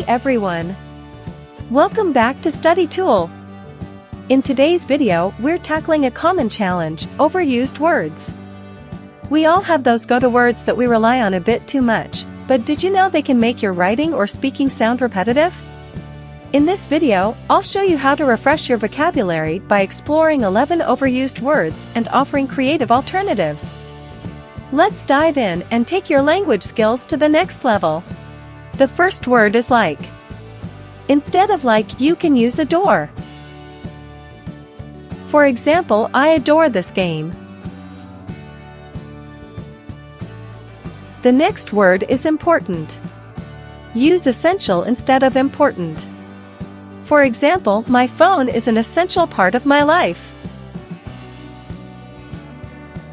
everyone! Welcome back to Study Tool. In today's video, we're tackling a common challenge, overused words. We all have those go-to words that we rely on a bit too much, but did you know they can make your writing or speaking sound repetitive? In this video, I'll show you how to refresh your vocabulary by exploring 11 overused words and offering creative alternatives. Let's dive in and take your language skills to the next level. The first word is like. Instead of like, you can use adore. For example, I adore this game. The next word is important. Use essential instead of important. For example, my phone is an essential part of my life.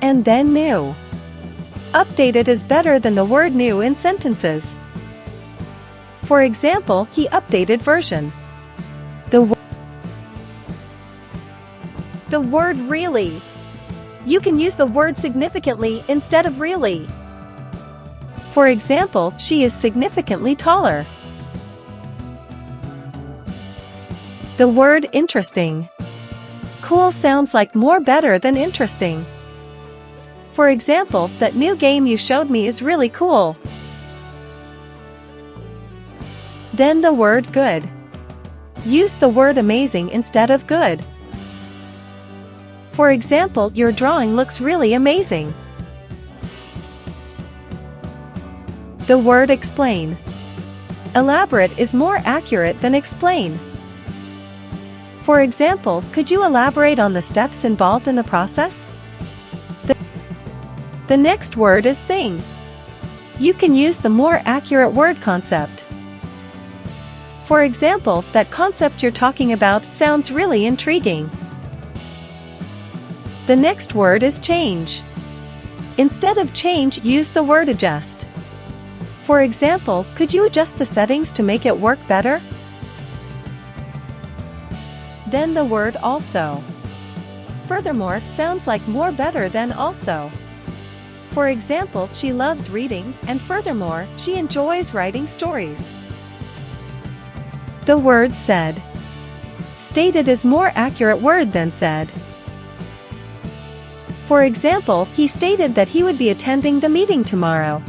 And then new. Updated is better than the word new in sentences. For example, he updated version. The word really. You can use the word significantly instead of really. For example, she is significantly taller. The word interesting. Cool sounds like more better than interesting. For example, that new game you showed me is really cool. Then the word good. Use the word amazing instead of good. For example, your drawing looks really amazing. The word explain. Elaborate is more accurate than explain. For example, could you elaborate on the steps involved in the process? The next word is thing. You can use the more accurate word concept. For example, that concept you're talking about sounds really intriguing. The next word is change. Instead of change, use the word adjust. For example, could you adjust the settings to make it work better? Then the word also. Furthermore sounds like more better than also. For example, she loves reading, and furthermore, she enjoys writing stories. The word said. Stated is more accurate word than said. For example, he stated that he would be attending the meeting tomorrow.